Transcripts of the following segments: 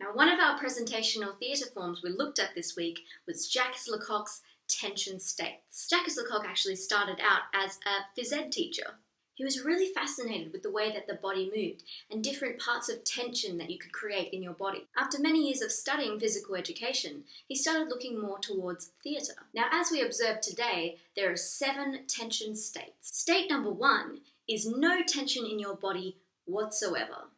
Now, one of our presentational theatre forms we looked at this week was Jacquez Lecoq's tension states. Jacquez Lecoq actually started out as a phys ed teacher. He was really fascinated with the way that the body moved and different parts of tension that you could create in your body. After many years of studying physical education, he started looking more towards theatre. Now, as we observed today, there are 7 tension states. State number 1 is no tension in your body whatsoever.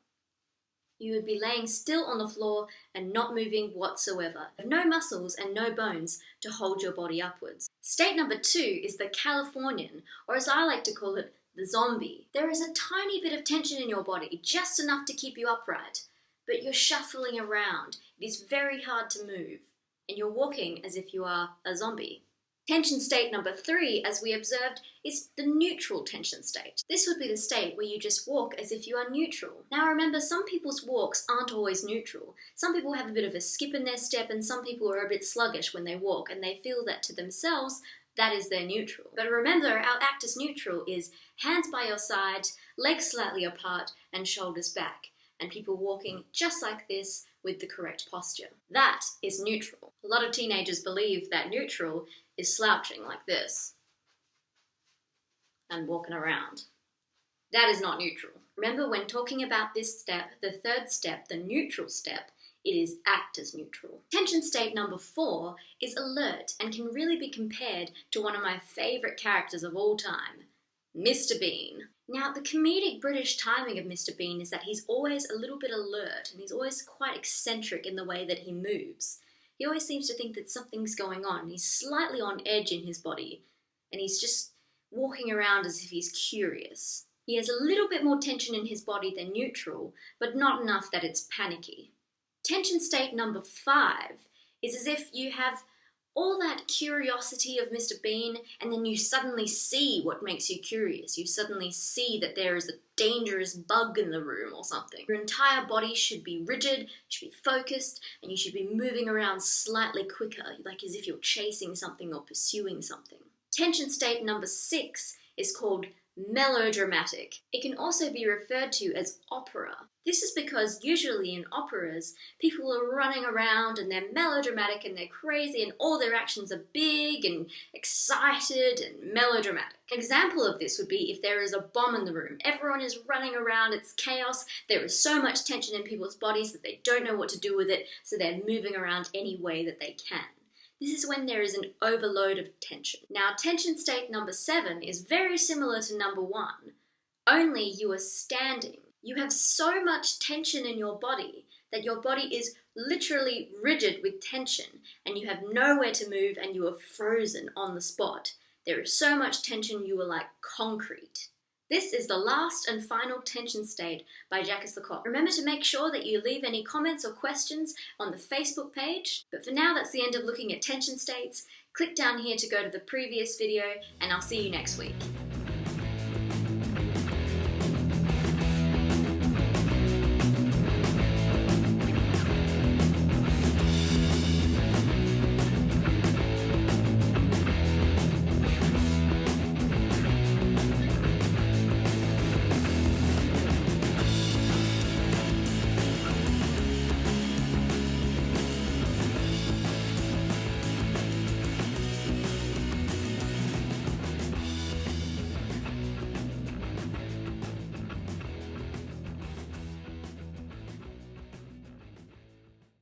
You would be laying still on the floor and not moving whatsoever. No muscles and no bones to hold your body upwards. State number 2 is the Californian, or as I like to call it, the zombie. There is a tiny bit of tension in your body, just enough to keep you upright, but you're shuffling around. It is very hard to move, and you're walking as if you are a zombie. Tension state number 3, as we observed, is the neutral tension state. This would be the state where you just walk as if you are neutral. Now remember, some people's walks aren't always neutral. Some people have a bit of a skip in their step, and some people are a bit sluggish when they walk, and they feel that to themselves, that is their neutral. But remember, our actus neutral is hands by your side, legs slightly apart, and shoulders back, and people walking just like this with the correct posture. That is neutral. A lot of teenagers believe that neutral is slouching like this and walking around. That is not neutral. Remember, when talking about this step, the third step, the neutral step, it is actus neutral. Tension state number 4 is alert and can really be compared to one of my favourite characters of all time, Mr. Bean. Now, the comedic British timing of Mr. Bean is that he's always a little bit alert, and he's always quite eccentric in the way that he moves. He always seems to think that something's going on. He's slightly on edge in his body, and he's just walking around as if he's curious. He has a little bit more tension in his body than neutral, but not enough that it's panicky. Tension state number 5 is as if you have all that curiosity of Mr. Bean, and then you suddenly see what makes you curious. You suddenly see that there is a dangerous bug in the room or something. Your entire body should be rigid, should be focused, and you should be moving around slightly quicker, like as if you're chasing something or pursuing something. Tension state number 6 is called melodramatic. It can also be referred to as opera. This is because usually in operas, people are running around and they're melodramatic and they're crazy and all their actions are big and excited and melodramatic. An example of this would be if there is a bomb in the room. Everyone is running around, it's chaos, there is so much tension in people's bodies that they don't know what to do with it, so they're moving around any way that they can. This is when there is an overload of tension. Now, tension state number 7 is very similar to number 1, only you are standing. You have so much tension in your body that your body is literally rigid with tension, and you have nowhere to move and you are frozen on the spot. There is so much tension you are like concrete. This is the last and final tension state by Jacquez Lecoq. Remember to make sure that you leave any comments or questions on the Facebook page. But for now, that's the end of looking at tension states. Click down here to go to the previous video, and I'll see you next week.